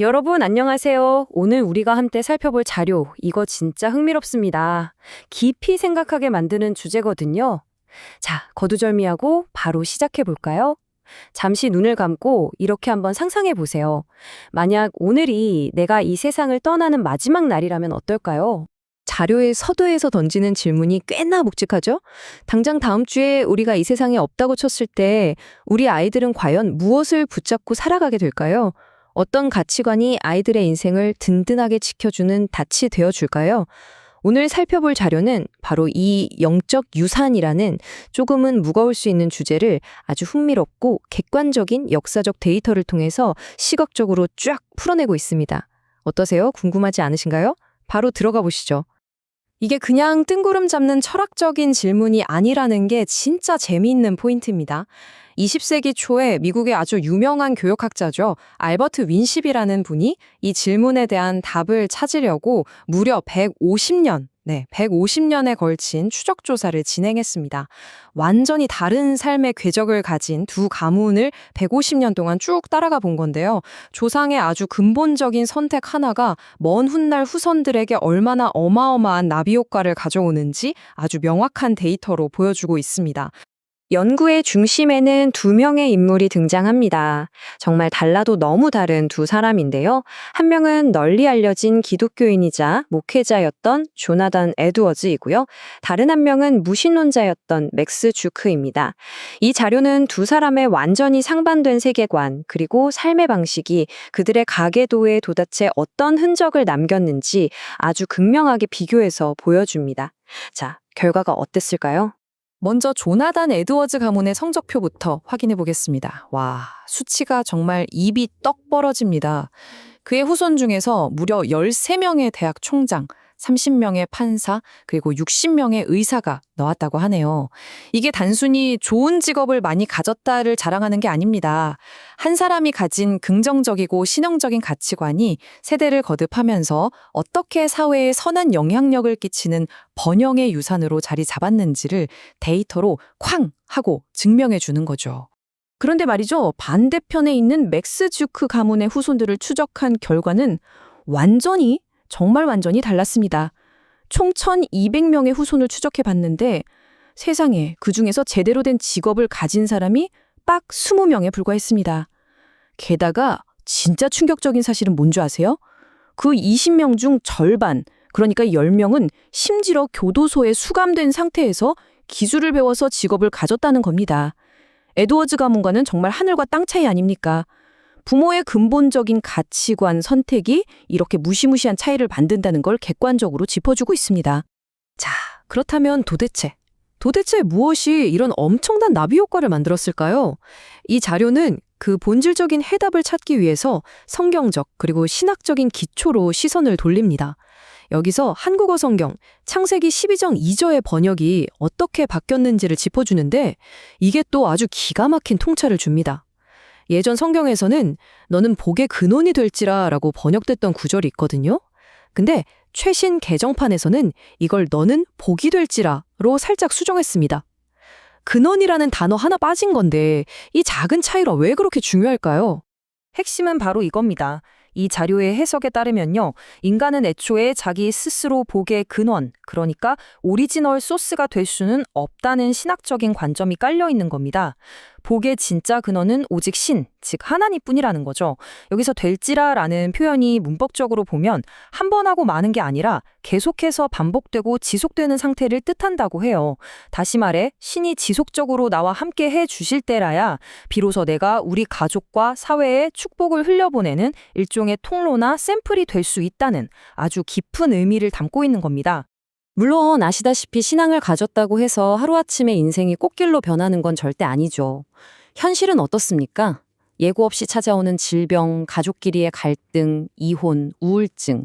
여러분 안녕하세요. 오늘 우리가 함께 살펴볼 자료, 이거 진짜 흥미롭습니다. 깊이 생각하게 만드는 주제거든요. 자, 거두절미하고 바로 시작해 볼까요? 잠시 눈을 감고 이렇게 한번 상상해 보세요. 만약 오늘이 내가 이 세상을 떠나는 마지막 날이라면 어떨까요? 자료의 서두에서 던지는 질문이 꽤나 묵직하죠? 당장 다음 주에 우리가 이 세상에 없다고 쳤을 때 우리 아이들은 과연 무엇을 붙잡고 살아가게 될까요? 어떤 가치관이 아이들의 인생을 든든하게 지켜주는 닻이 되어줄까요? 오늘 살펴볼 자료는 바로 이 영적 유산이라는 조금은 무거울 수 있는 주제를 아주 흥미롭고 객관적인 역사적 데이터를 통해서 시각적으로 쫙 풀어내고 있습니다. 어떠세요? 궁금하지 않으신가요? 바로 들어가 보시죠. 이게 그냥 뜬구름 잡는 철학적인 질문이 아니라는 게 진짜 재미있는 포인트입니다. 20세기 초에 미국의 아주 유명한 교역학자죠. 알버트 윈십이라는 분이 이 질문에 대한 답을 찾으려고 무려 150년에 걸친 추적 조사를 진행했습니다. 완전히 다른 삶의 궤적을 가진 두 가문을 150년 동안 쭉 따라가 본 건데요. 조상의 아주 근본적인 선택 하나가 먼 훗날 후손들에게 얼마나 어마어마한 나비 효과를 가져오는지 아주 명확한 데이터로 보여주고 있습니다. 연구의 중심에는 두 명의 인물이 등장합니다. 정말 달라도 너무 다른 두 사람인데요. 한 명은 널리 알려진 기독교인이자 목회자였던 조나단 에드워즈이고요. 다른 한 명은 무신론자였던 맥스 주크입니다. 이 자료는 두 사람의 완전히 상반된 세계관 그리고 삶의 방식이 그들의 가계도에 도대체 어떤 흔적을 남겼는지 아주 극명하게 비교해서 보여줍니다. 자, 결과가 어땠을까요? 먼저 조나단 에드워즈 가문의 성적표부터 확인해 보겠습니다. 와, 수치가 정말 입이 떡 벌어집니다. 그의 후손 중에서 무려 13명의 대학 총장, 30명의 판사, 그리고 60명의 의사가 나왔다고 하네요. 이게 단순히 좋은 직업을 많이 가졌다를 자랑하는 게 아닙니다. 한 사람이 가진 긍정적이고 신앙적인 가치관이 세대를 거듭하면서 어떻게 사회에 선한 영향력을 끼치는 번영의 유산으로 자리 잡았는지를 데이터로 쾅 하고 증명해 주는 거죠. 그런데 말이죠. 반대편에 있는 맥스 주크 가문의 후손들을 추적한 결과는 정말 완전히 달랐습니다. 총 1200명의 후손을 추적해 봤는데 세상에 그중에서 제대로 된 직업을 가진 사람이 딱 20명에 불과했습니다. 게다가 진짜 충격적인 사실은 뭔지 아세요? 그 20명 중 절반, 그러니까 10명은 심지어 교도소에 수감된 상태에서 기술을 배워서 직업을 가졌다는 겁니다. 에드워즈 가문과는 정말 하늘과 땅 차이 아닙니까? 부모의 근본적인 가치관, 선택이 이렇게 무시무시한 차이를 만든다는 걸 객관적으로 짚어주고 있습니다. 자, 그렇다면 도대체 무엇이 이런 엄청난 나비 효과를 만들었을까요? 이 자료는 그 본질적인 해답을 찾기 위해서 성경적 그리고 신학적인 기초로 시선을 돌립니다. 여기서 한국어 성경 창세기 12장 2절의 번역이 어떻게 바뀌었는지를 짚어주는데 이게 또 아주 기가 막힌 통찰을 줍니다. 예전 성경에서는 너는 복의 근원이 될지라 라고 번역됐던 구절이 있거든요. 근데 최신 개정판에서는 이걸 너는 복이 될지라로 살짝 수정했습니다. 근원이라는 단어 하나 빠진 건데 이 작은 차이가 왜 그렇게 중요할까요? 핵심은 바로 이겁니다. 이 자료의 해석에 따르면요. 인간은 애초에 자기 스스로 복의 근원, 그러니까 오리지널 소스가 될 수는 없다는 신학적인 관점이 깔려 있는 겁니다. 복의 진짜 근원은 오직 신, 즉 하나님뿐이라는 거죠. 여기서 될지라라는 표현이 문법적으로 보면 한 번 하고 마는 게 아니라 계속해서 반복되고 지속되는 상태를 뜻한다고 해요. 다시 말해 신이 지속적으로 나와 함께 해 주실 때라야 비로소 내가 우리 가족과 사회에 축복을 흘려보내는 일종의 통로나 샘플이 될 수 있다는 아주 깊은 의미를 담고 있는 겁니다. 물론 아시다시피 신앙을 가졌다고 해서 하루아침에 인생이 꽃길로 변하는 건 절대 아니죠. 현실은 어떻습니까? 예고 없이 찾아오는 질병, 가족끼리의 갈등, 이혼, 우울증.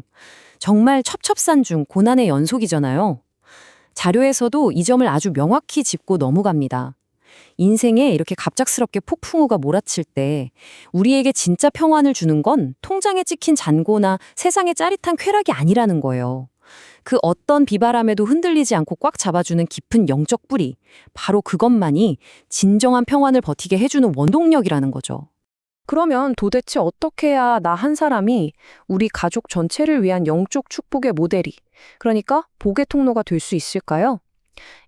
정말 첩첩산중 고난의 연속이잖아요. 자료에서도 이 점을 아주 명확히 짚고 넘어갑니다. 인생에 이렇게 갑작스럽게 폭풍우가 몰아칠 때 우리에게 진짜 평안을 주는 건 통장에 찍힌 잔고나 세상의 짜릿한 쾌락이 아니라는 거예요. 그 어떤 비바람에도 흔들리지 않고 꽉 잡아주는 깊은 영적 뿌리, 바로 그것만이 진정한 평안을 버티게 해주는 원동력이라는 거죠. 그러면 도대체 어떻게 해야 나 한 사람이 우리 가족 전체를 위한 영적 축복의 모델이, 그러니까 복의 통로가 될 수 있을까요?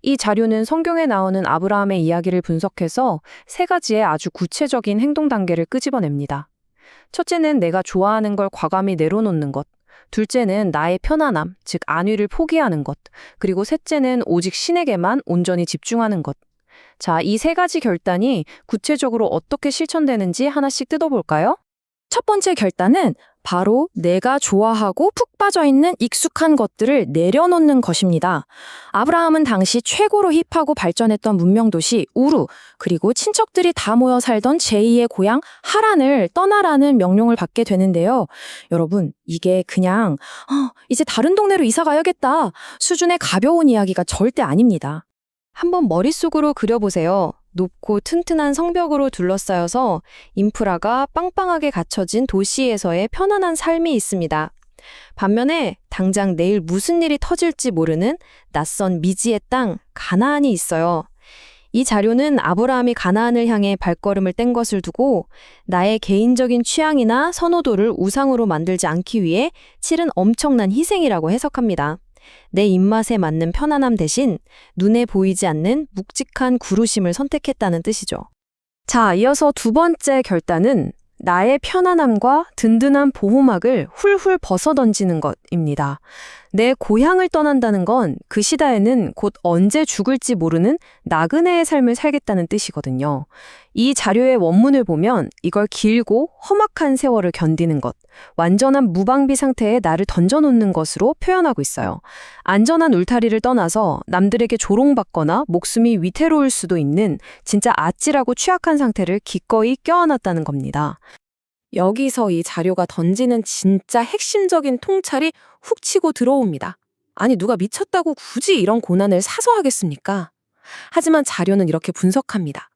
이 자료는 성경에 나오는 아브라함의 이야기를 분석해서 세 가지의 아주 구체적인 행동 단계를 끄집어냅니다. 첫째는 내가 좋아하는 걸 과감히 내려놓는 것. 둘째는 나의 편안함, 즉 안위를 포기하는 것. 그리고 셋째는 오직 신에게만 온전히 집중하는 것. 자, 이 세 가지 결단이 구체적으로 어떻게 실천되는지 하나씩 뜯어볼까요? 첫 번째 결단은 바로 내가 좋아하고 푹 빠져 있는 익숙한 것들을 내려놓는 것입니다. 아브라함은 당시 최고로 힙하고 발전했던 문명도시 우루, 그리고 친척들이 다 모여 살던 제2의 고향 하란을 떠나라는 명령을 받게 되는데요. 여러분, 이게 그냥 이제 다른 동네로 이사 가야겠다 수준의 가벼운 이야기가 절대 아닙니다. 한번 머릿속으로 그려보세요. 높고 튼튼한 성벽으로 둘러싸여서 인프라가 빵빵하게 갖춰진 도시에서의 편안한 삶이 있습니다. 반면에 당장 내일 무슨 일이 터질지 모르는 낯선 미지의 땅, 가나안이 있어요. 이 자료는 아브라함이 가나안을 향해 발걸음을 뗀 것을 두고 나의 개인적인 취향이나 선호도를 우상으로 만들지 않기 위해 치른 엄청난 희생이라고 해석합니다. 내 입맛에 맞는 편안함 대신 눈에 보이지 않는 묵직한 구루심을 선택했다는 뜻이죠. 자, 이어서 두 번째 결단은 나의 편안함과 든든한 보호막을 훌훌 벗어던지는 것입니다. 내 고향을 떠난다는 건 그 시대에는 곧 언제 죽을지 모르는 나그네의 삶을 살겠다는 뜻이거든요. 이 자료의 원문을 보면 이걸 길고 험악한 세월을 견디는 것, 완전한 무방비 상태에 나를 던져놓는 것으로 표현하고 있어요. 안전한 울타리를 떠나서 남들에게 조롱받거나 목숨이 위태로울 수도 있는 진짜 아찔하고 취약한 상태를 기꺼이 껴안았다는 겁니다. 여기서 이 자료가 던지는 진짜 핵심적인 통찰이 훅 치고 들어옵니다. 아니, 누가 미쳤다고 굳이 이런 고난을 사서 하겠습니까? 하지만 자료는 이렇게 분석합니다.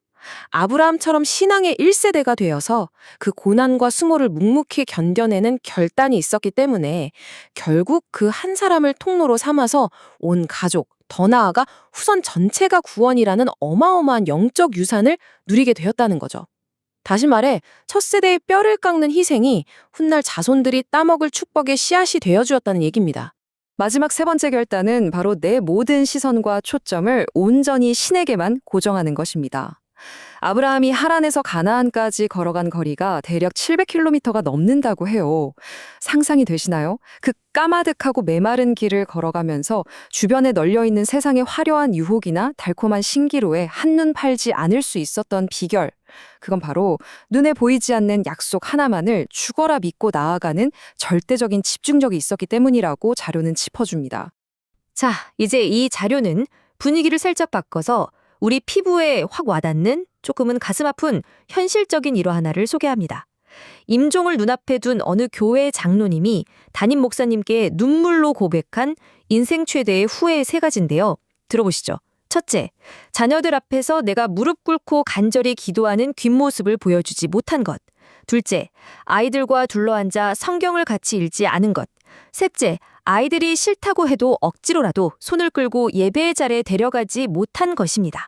아브라함처럼 신앙의 1세대가 되어서 그 고난과 수모를 묵묵히 견뎌내는 결단이 있었기 때문에 결국 그 한 사람을 통로로 삼아서 온 가족, 더 나아가 후손 전체가 구원이라는 어마어마한 영적 유산을 누리게 되었다는 거죠. 다시 말해 첫 세대의 뼈를 깎는 희생이 훗날 자손들이 따먹을 축복의 씨앗이 되어주었다는 얘기입니다. 마지막 세 번째 결단은 바로 내 모든 시선과 초점을 온전히 신에게만 고정하는 것입니다. 아브라함이 하란에서 가나안까지 걸어간 거리가 대략 700km가 넘는다고 해요. 상상이 되시나요? 그 까마득하고 메마른 길을 걸어가면서 주변에 널려있는 세상의 화려한 유혹이나 달콤한 신기로에 한눈 팔지 않을 수 있었던 비결. 그건 바로 눈에 보이지 않는 약속 하나만을 죽어라 믿고 나아가는 절대적인 집중력이 있었기 때문이라고 자료는 짚어줍니다. 자, 이제 이 자료는 분위기를 살짝 바꿔서 우리 피부에 확 와닿는 조금은 가슴 아픈 현실적인 일화 하나를 소개합니다. 임종을 눈앞에 둔 어느 교회 장로님이 담임 목사님께 눈물로 고백한 인생 최대의 후회 세 가지인데요. 들어보시죠. 첫째, 자녀들 앞에서 내가 무릎 꿇고 간절히 기도하는 뒷모습을 보여주지 못한 것. 둘째, 아이들과 둘러앉아 성경을 같이 읽지 않은 것. 셋째, 아이들이 싫다고 해도 억지로라도 손을 끌고 예배의 자리에 데려가지 못한 것입니다.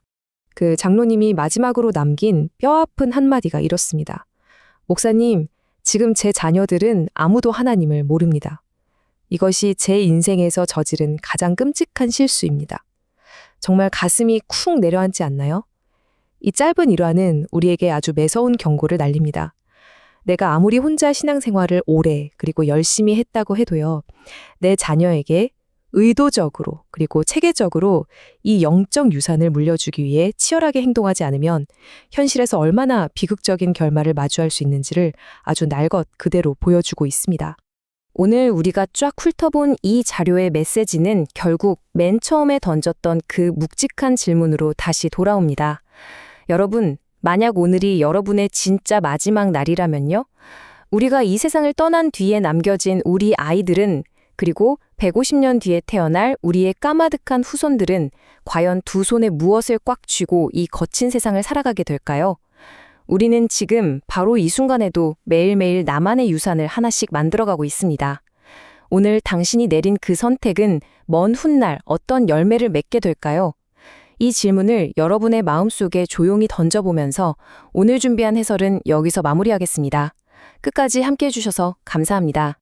그 장로님이 마지막으로 남긴 뼈아픈 한마디가 이렇습니다. 목사님, 지금 제 자녀들은 아무도 하나님을 모릅니다. 이것이 제 인생에서 저지른 가장 끔찍한 실수입니다. 정말 가슴이 쿵 내려앉지 않나요? 이 짧은 일화는 우리에게 아주 매서운 경고를 날립니다. 내가 아무리 혼자 신앙생활을 오래 그리고 열심히 했다고 해도요, 내 자녀에게 의도적으로 그리고 체계적으로 이 영적 유산을 물려주기 위해 치열하게 행동하지 않으면 현실에서 얼마나 비극적인 결말을 마주할 수 있는지를 아주 날것 그대로 보여주고 있습니다. 오늘 우리가 쫙 훑어본 이 자료의 메시지는 결국 맨 처음에 던졌던 그 묵직한 질문으로 다시 돌아옵니다. 여러분, 만약 오늘이 여러분의 진짜 마지막 날이라면요? 우리가 이 세상을 떠난 뒤에 남겨진 우리 아이들은, 그리고 150년 뒤에 태어날 우리의 까마득한 후손들은 과연 두 손에 무엇을 꽉 쥐고 이 거친 세상을 살아가게 될까요? 우리는 지금 바로 이 순간에도 매일매일 나만의 유산을 하나씩 만들어가고 있습니다. 오늘 당신이 내린 그 선택은 먼 훗날 어떤 열매를 맺게 될까요? 이 질문을 여러분의 마음속에 조용히 던져보면서 오늘 준비한 해설은 여기서 마무리하겠습니다. 끝까지 함께 해주셔서 감사합니다.